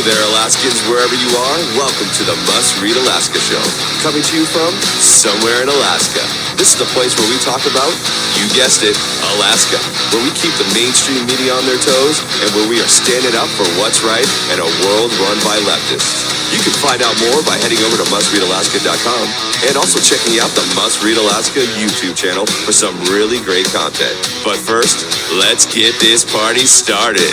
there, Alaskans, wherever you are. Welcome to the Must Read Alaska Show. Coming to you from somewhere in Alaska. This is the place where we talk about, you guessed it, Alaska. Where we keep the mainstream media on their toes and where we are standing up for what's right in a world run by leftists. You can find out more by heading over to mustreadalaska.com and also checking out the Must Read Alaska YouTube channel for some really great content. But first, let's get this party started.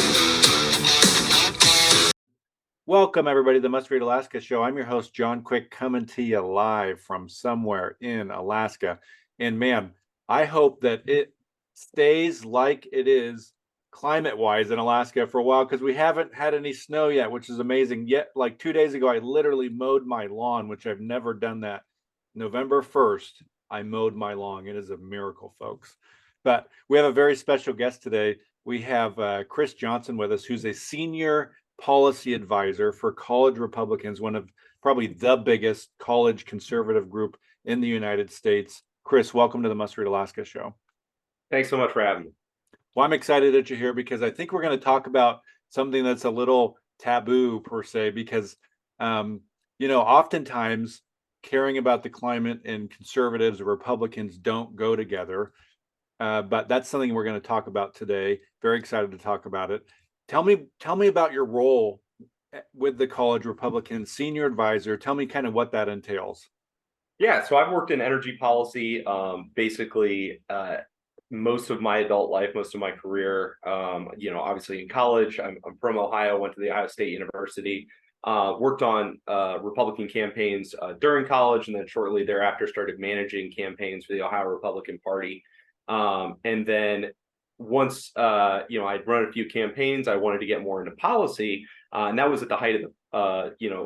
Welcome, everybody, to the Must Read Alaska Show. I'm your host, John Quick, coming to you live from somewhere in Alaska. And man, I hope that it stays like it is climate-wise in Alaska for a while, because we haven't had any snow yet, which is amazing. Yet, like 2 days ago, I literally mowed my lawn, which I've never done that. November 1st, I mowed my lawn. It is a miracle, folks. But we have a very special guest today. We have Chris Johnson with us, who's a senior policy advisor for college Republicans, one of probably the biggest college conservative group in the United States. Chris, welcome to the Must Read Alaska Show. Thanks so much for having me. Well, I'm excited that you're here because I think we're going to talk about something that's a little taboo per se, because, oftentimes caring about the climate and conservatives or Republicans don't go together. But that's something we're going to talk about today. Very excited to talk about it. Tell me about your role with the college Republican senior advisor. Tell me kind of what that entails. Yeah, so I've worked in energy policy, basically most of my adult life, most of my career. Obviously in college, I'm from Ohio, went to the Ohio State University, worked on Republican campaigns during college, and then shortly thereafter started managing campaigns for the Ohio Republican Party. And then once I'd run a few campaigns, I wanted to get more into policy, and that was at the height of the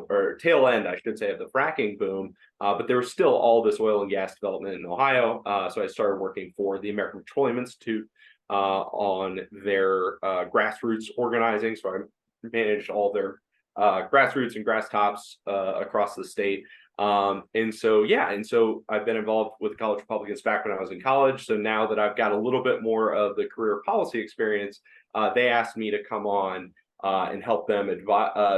or tail end, I should say, of the fracking boom. But there was still all this oil and gas development in Ohio, so I started working for the American Petroleum Institute on their grassroots organizing. So I managed all their grassroots and grass tops across the state. And so I've been involved with college Republicans back when I was in college. So now that I've got a little bit more of the career policy experience, they asked me to come on and help them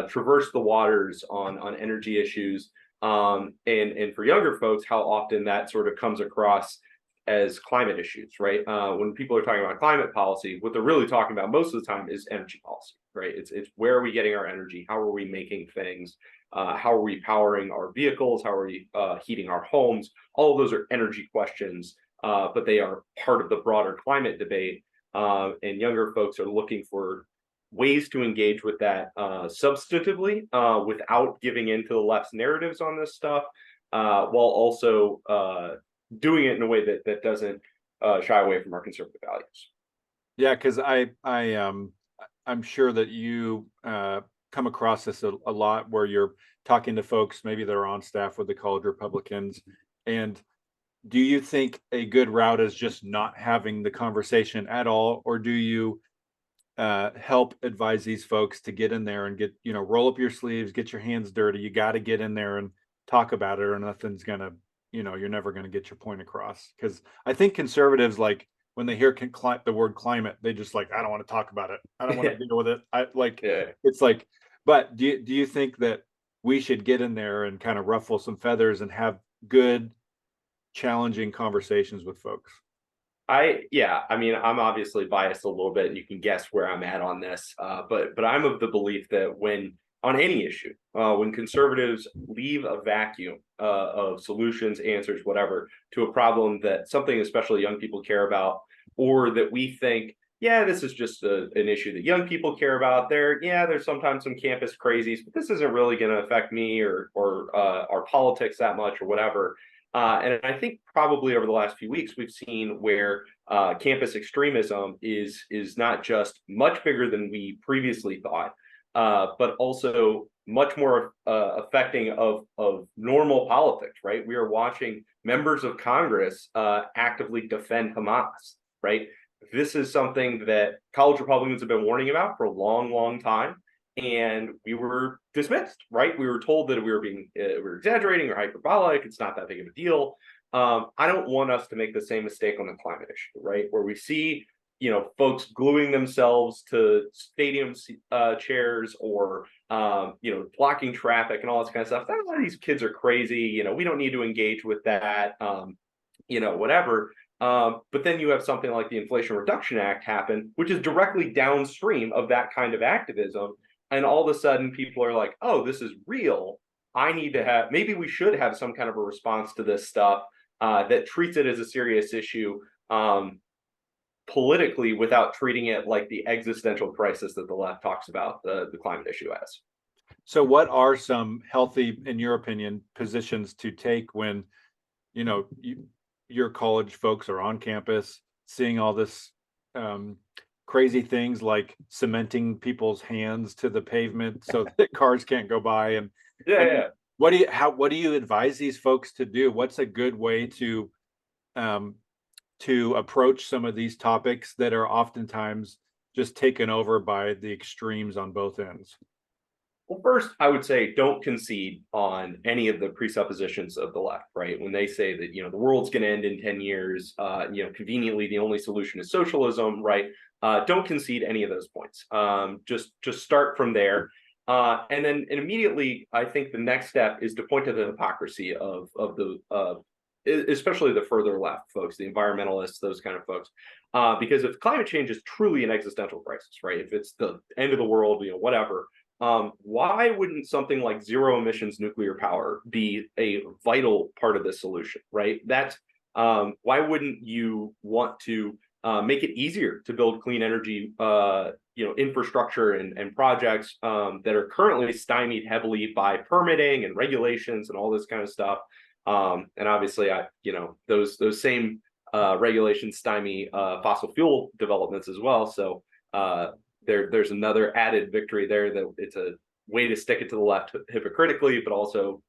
traverse the waters on energy issues. And for younger folks, how often that sort of comes across as climate issues, right? When people are talking about climate policy, what they're really talking about most of the time is energy policy, right? It's where are we getting our energy? How are we making things? How are we powering our vehicles? How are we heating our homes? All of those are energy questions, but they are part of the broader climate debate. And younger folks are looking for ways to engage with that substantively without giving into the left's narratives on this stuff, while also doing it in a way that doesn't shy away from our conservative values. Yeah, because I'm sure that you come across this a lot, where you're talking to folks maybe that are on staff with the college Republicans. And do you think a good route is just not having the conversation at all, or do you help advise these folks to get in there and get, roll up your sleeves, get your hands dirty? You got to get in there and talk about it, or nothing's gonna, you're never going to get your point across. Because I think conservatives, like, when they hear the word climate, they just like, I don't want to talk about it. I don't want to deal with it. It's like, but do you think that we should get in there and kind of ruffle some feathers and have good, challenging conversations with folks? I'm obviously biased a little bit, and you can guess where I'm at on this. But I'm of the belief that on any issue, when conservatives leave a vacuum of solutions, answers, whatever, to a problem that something especially young people care about, or that we think, yeah, this is just an issue that young people care about. There's sometimes some campus crazies, but this isn't really going to affect me or our politics that much, or whatever. And I think probably over the last few weeks, we've seen where campus extremism is not just much bigger than we previously thought, but also much more affecting of normal politics, right? We are watching members of Congress actively defend Hamas, right? This is something that college Republicans have been warning about for a long, long time. And we were dismissed, right? We were told that we were exaggerating or hyperbolic. It's not that big of a deal. I don't want us to make the same mistake on the climate issue, right? Where we see folks gluing themselves to stadium chairs or blocking traffic and all this kind of stuff. These kids are crazy. We don't need to engage with that. Whatever. But then you have something like the Inflation Reduction Act happen, which is directly downstream of that kind of activism. And all of a sudden people are like, oh, this is real. Maybe we should have some kind of a response to this stuff that treats it as a serious issue politically without treating it like the existential crisis that the left talks about the climate issue as. So what are some healthy, in your opinion, positions to take when, your college folks are on campus seeing all this crazy things like cementing people's hands to the pavement so that cars can't go by? And what do you advise these folks to do? What's a good way to approach some of these topics that are oftentimes just taken over by the extremes on both ends? Well, first, I would say don't concede on any of the presuppositions of the left, right? When they say that, the world's going to end in 10 years, conveniently, the only solution is socialism, right? Don't concede any of those points. Just start from there. And then immediately, I think the next step is to point to the hypocrisy of the especially the further left folks, the environmentalists, those kind of folks. Because if climate change is truly an existential crisis, right? If it's the end of the world, whatever, why wouldn't something like zero emissions nuclear power be a vital part of the solution, right? That's why wouldn't you want to make it easier to build clean energy, infrastructure and projects that are currently stymied heavily by permitting and regulations and all this kind of stuff. And obviously, those same regulations stymie fossil fuel developments as well. So there's another added victory there that it's a way to stick it to the left hypocritically, but also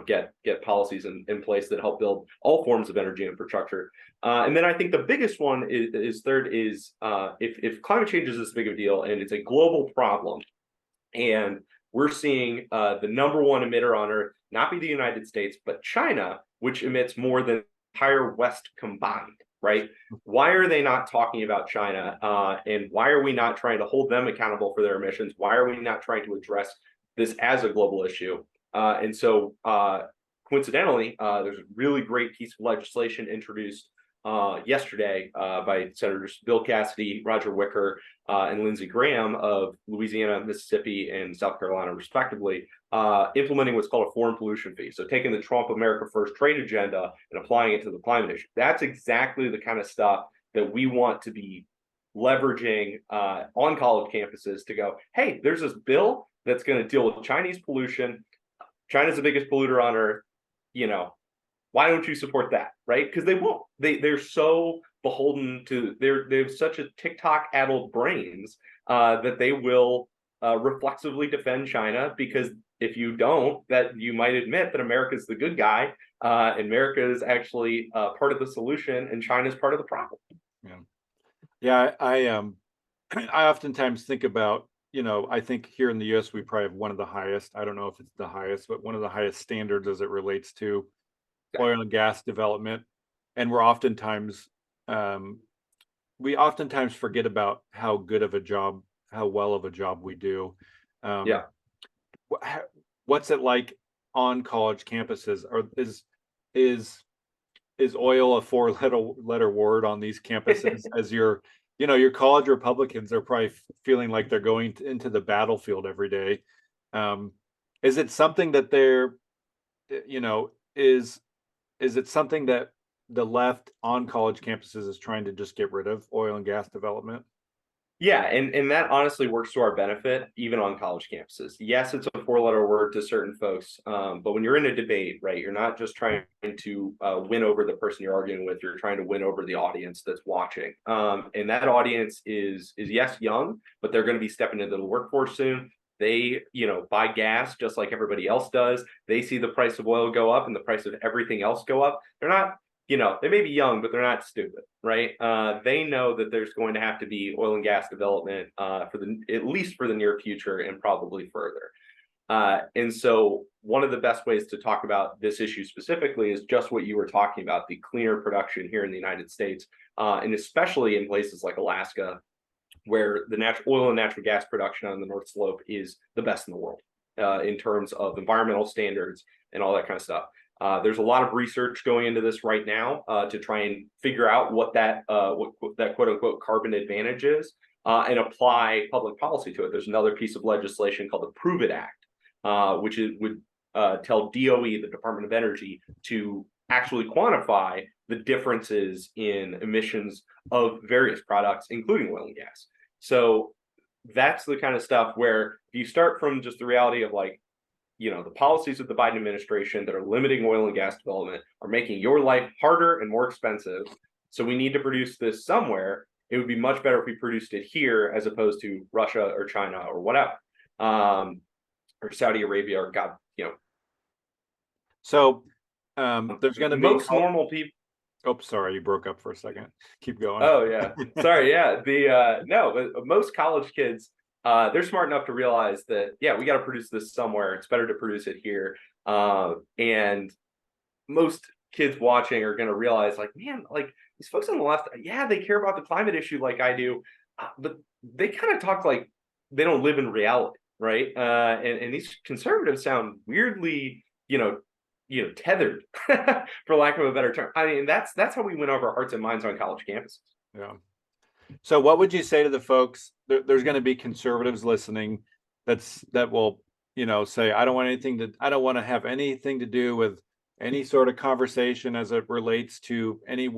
get policies in place that help build all forms of energy infrastructure. And then I think the biggest one is if climate change is this big of a deal and it's a global problem, and we're seeing the number one emitter on Earth not be the United States, but China, which emits more than the entire West combined, right? Why are they not talking about China? And why are we not trying to hold them accountable for their emissions? Why are we not trying to address this as a global issue? And so coincidentally, there's a really great piece of legislation introduced yesterday by Senators Bill Cassidy, Roger Wicker, and Lindsey Graham of Louisiana, Mississippi, and South Carolina, respectively, implementing what's called a foreign pollution fee. So taking the Trump America First trade agenda and applying it to the climate issue. That's exactly the kind of stuff that we want to be leveraging on college campuses to go, hey, there's this bill that's going to deal with Chinese pollution. China's the biggest polluter on Earth. Why don't you support that, right? Because they won't. They're so beholden to they have such a TikTok-addled brains that they will reflexively defend China, because if you don't, that you might admit that America's the good guy, America is actually part of the solution, and China's part of the problem. Yeah, I oftentimes think about, I think here in the U.S. we probably have one of the highest. I don't know if it's the highest, but one of the highest standards as it relates to oil and gas development, and we're oftentimes forget about how good of a job, how well of a job we do. What's it like on college campuses? Or is oil a four-letter word on these campuses? As your college Republicans are probably feeling like they're going into the battlefield every day. Is it something that they're, is it something that the left on college campuses is trying to just get rid of, oil and gas development? Yeah, and that honestly works to our benefit, even on college campuses. Yes, it's a four-letter word to certain folks, but when you're in a debate, right, you're not just trying to win over the person you're arguing with. You're trying to win over the audience that's watching, and that audience is yes, young, but they're going to be stepping into the workforce soon. They, buy gas just like everybody else does. They see the price of oil go up and the price of everything else go up. They're not, they may be young, but they're not stupid, right? They know that there's going to have to be oil and gas development at least for the near future, and probably further. And so one of the best ways to talk about this issue specifically is just what you were talking about, the cleaner production here in the United States, and especially in places like Alaska, where the oil and natural gas production on the North Slope is the best in the world in terms of environmental standards and all that kind of stuff. There's a lot of research going into this right now to try and figure out what that quote unquote carbon advantage is and apply public policy to it. There's another piece of legislation called the Prove It Act, which would tell DOE, the Department of Energy, to actually quantify the differences in emissions of various products, including oil and gas. So that's the kind of stuff where you start from just the reality of like, the policies of the Biden administration that are limiting oil and gas development are making your life harder and more expensive. So we need to produce this somewhere. It would be much better if we produced it here as opposed to Russia or China or whatever, or Saudi Arabia or God, So there's going to be most normal people. Oh, sorry, you broke up for a second. Keep going. Oh yeah, sorry. Yeah, most college kids, they're smart enough to realize that we got to produce this somewhere. It's better to produce it here. And most kids watching are going to realize, like, man, like these folks on the left, they care about the climate issue like I do, but they kind of talk like they don't live in reality, right? And these conservatives sound weirdly, tethered, for lack of a better term. I mean, that's how we win over hearts and minds on college campuses. Yeah. So what would you say to the folks? There's going to be conservatives listening that will, say, I don't want to have anything to do with any sort of conversation as it relates to any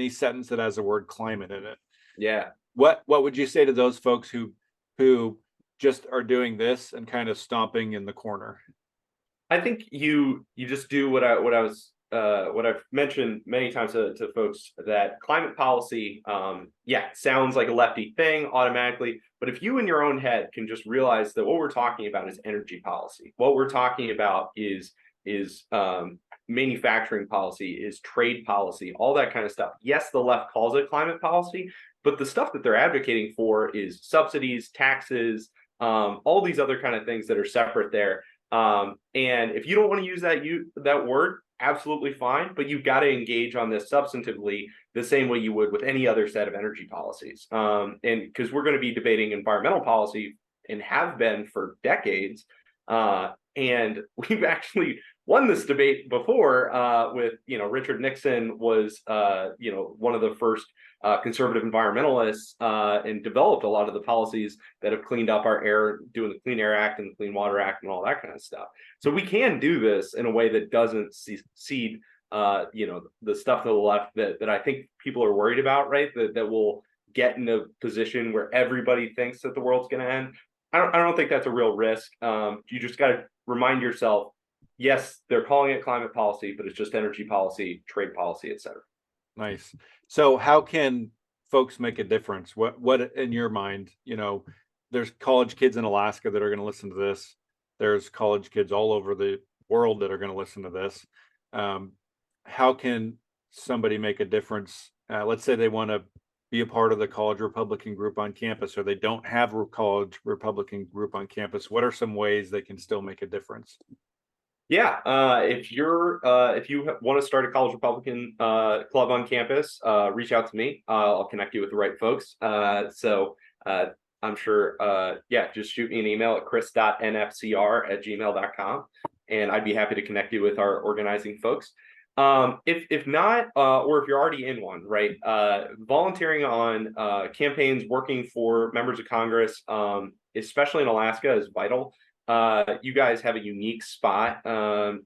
sentence that has the word climate in it. Yeah. What would you say to those folks who just are doing this and kind of stomping in the corner? I think you just do what I've mentioned many times to folks, that climate policy, sounds like a lefty thing automatically. But if you in your own head can just realize that what we're talking about is energy policy, what we're talking about is manufacturing policy, is trade policy, all that kind of stuff. Yes, the left calls it climate policy, but the stuff that they're advocating for is subsidies, taxes, all these other kind of things that are separate there. And if you don't want to use that word, absolutely fine, but you've got to engage on this substantively the same way you would with any other set of energy policies. And because we're going to be debating environmental policy and have been for decades. And we've actually won this debate before with, Richard Nixon was, one of the first conservative environmentalists and developed a lot of the policies that have cleaned up our air, doing the Clean Air Act and the Clean Water Act and all that kind of stuff. So we can do this in a way that doesn't cede, the stuff to the left that I think people are worried about, right? That will get in a position where everybody thinks that the world's going to end. I don't think that's a real risk. You just got to remind yourself, yes, they're calling it climate policy, but it's just energy policy, trade policy, et cetera. Nice. So how can folks make a difference? What in your mind, there's college kids in Alaska that are going to listen to this. There's college kids all over the world that are going to listen to this. How can somebody make a difference? Let's say they want to be a part of the college Republican group on campus, or they don't have a college Republican group on campus. What are some ways they can still make a difference? Yeah, if you want to start a college Republican club on campus, reach out to me. I'll connect you with the right folks. So I'm sure, just shoot me an email at chris.nfcr@gmail.com, and I'd be happy to connect you with our organizing folks. If not, or if you're already in one, right, volunteering on campaigns, working for members of Congress, especially in Alaska, is vital. You guys have a unique spot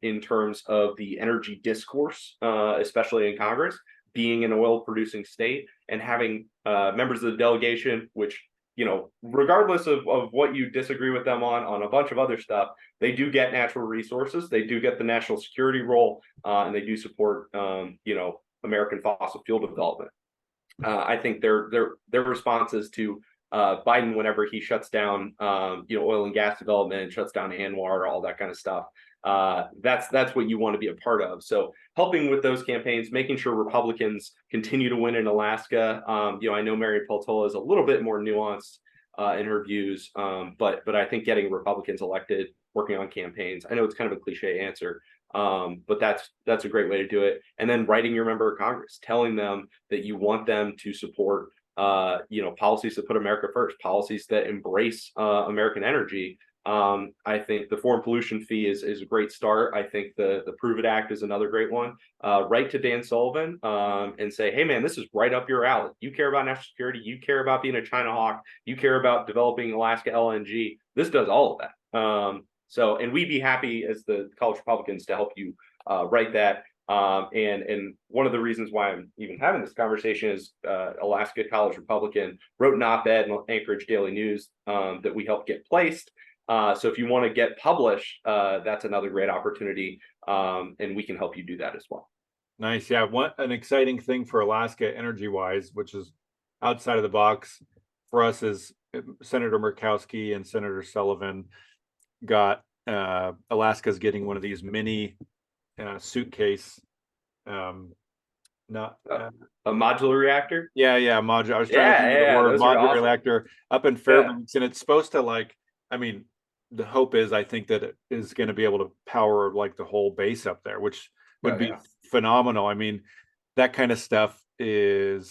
in terms of the energy discourse, especially in Congress, being an oil producing state and having members of the delegation, which, regardless of what you disagree with them on a bunch of other stuff, they do get natural resources, they do get the national security role, and they do support, American fossil fuel development. I think their responses to Biden, whenever he shuts down, oil and gas development, shuts down ANWR, all that kind of stuff. That's what you want to be a part of. So helping with those campaigns, making sure Republicans continue to win in Alaska. I know Mary Peltola is a little bit more nuanced in her views, but I think getting Republicans elected, working on campaigns, I know it's kind of a cliche answer, but that's a great way to do it. And then writing your member of Congress, telling them that you want them to support policies that put America first, policies that embrace American energy. I think the foreign pollution fee is a great start. I think the Prove It Act is another great one. Write to Dan Sullivan and say, hey man, this is right up your alley. You care about national security. You care about being a China hawk. You care about developing Alaska LNG. This does all of that. And we'd be happy as the College Republicans to help you write that. And one of the reasons why I'm even having this conversation is Alaska College Republican wrote an op-ed in Anchorage Daily News that we helped get placed. So if you want to get published, that's another great opportunity, and we can help you do that as well. Nice. Yeah. An exciting thing for Alaska energy wise, which is outside of the box for us, is Senator Murkowski and Senator Sullivan got Alaska's getting one of these mini suitcase, not a modular reactor. Yeah. Modular. I was trying to think of the word modular reactor up in Fairbanks, and it's supposed to the hope is, I think that it is going to be able to power like the whole base up there, which would be phenomenal. I mean, that kind of stuff are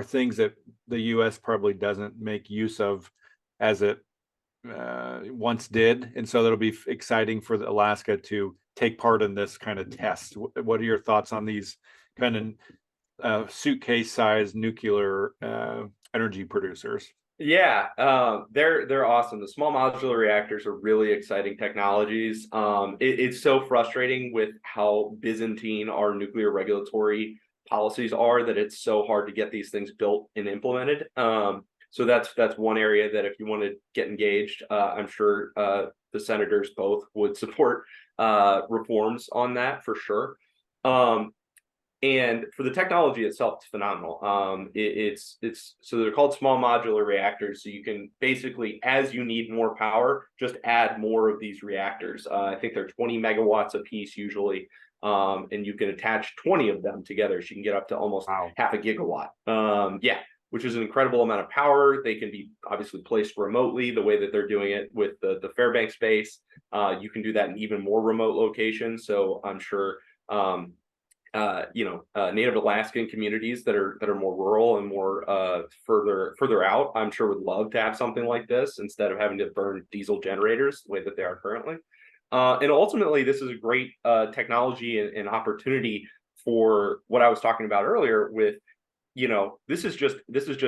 things that the U.S. probably doesn't make use of as it once did. And so that'll be exciting for Alaska to take part in this kind of test. What are your thoughts on these kind of suitcase size nuclear energy producers? Yeah, they're awesome. The small modular reactors are really exciting technologies. It's so frustrating with how Byzantine our nuclear regulatory policies are that it's so hard to get these things built and implemented. So that's one area that if you want to get engaged, I'm sure the senators both would support reforms on that for sure. And for the technology itself, it's phenomenal. It's so they're called small modular reactors. So you can basically, as you need more power, just add more of these reactors. I think they're 20 megawatts a piece usually, and you can attach 20 of them together. So you can get up to almost half a gigawatt. Which is an incredible amount of power. They can be obviously placed remotely the way that they're doing it with the Fairbanks base. You can do that in even more remote locations. So I'm sure. Native Alaskan communities that are more rural and more further out, I'm sure would love to have something like this instead of having to burn diesel generators the way that they are currently. And ultimately, this is a great technology and opportunity for what I was talking about earlier with, this is just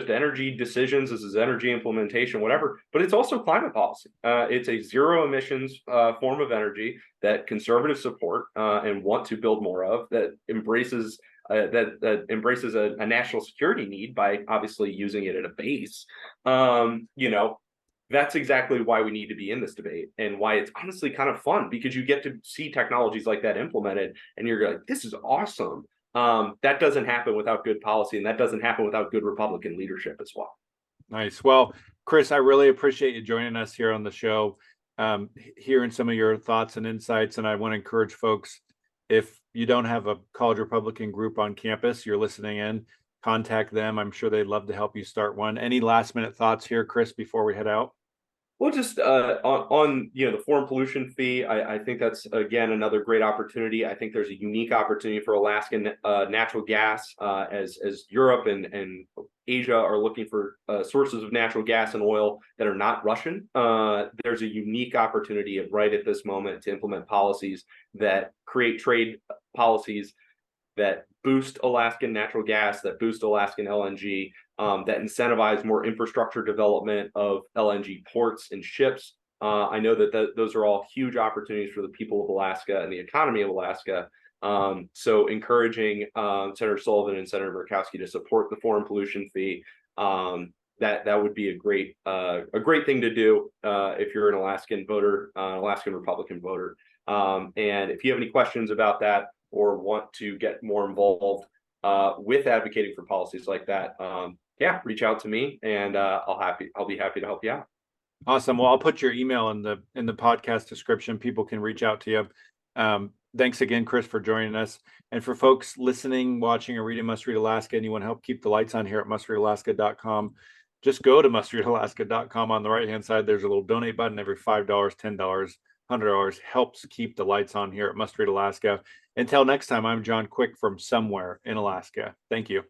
energy decisions. This is energy implementation, whatever, but it's also climate policy. It's a zero emissions form of energy that conservatives support and want to build more of, that embraces a national security need by obviously using it at a base. That's exactly why we need to be in this debate and why it's honestly kind of fun, because you get to see technologies like that implemented and you're like, this is awesome. That doesn't happen without good policy, and that doesn't happen without good Republican leadership as well. Nice. Well, Chris, I really appreciate you joining us here on the show, hearing some of your thoughts and insights. And I want to encourage folks, if you don't have a college Republican group on campus, you're listening in, contact them. I'm sure they'd love to help you start one. Any last minute thoughts here, Chris, before we head out? Well, just on the foreign pollution fee, I think that's again another great opportunity. I think there's a unique opportunity for Alaskan natural gas as Europe and Asia are looking for sources of natural gas and oil that are not Russian. There's a unique opportunity right at this moment to implement policies that create trade policies that boost Alaskan natural gas, that boost Alaskan LNG, that incentivize more infrastructure development of LNG ports and ships. I know that those are all huge opportunities for the people of Alaska and the economy of Alaska. So encouraging Senator Sullivan and Senator Murkowski to support the foreign pollution fee. That would be a great thing to do if you're an Alaskan voter, Alaskan Republican voter. And if you have any questions about that or want to get more involved with advocating for policies like that, reach out to me, and I'll be happy to help you out. Awesome. Well, I'll put your email in the podcast description. People can reach out to you. Thanks again, Chris, for joining us. And for folks listening, watching, or reading Must Read Alaska, and you want to help keep the lights on here at mustreadalaska.com, just go to mustreadalaska.com. On the right-hand side, there's a little donate button. Every $5, $10, $100 helps keep the lights on here at Must Read Alaska. Until next time, I'm John Quick from somewhere in Alaska. Thank you.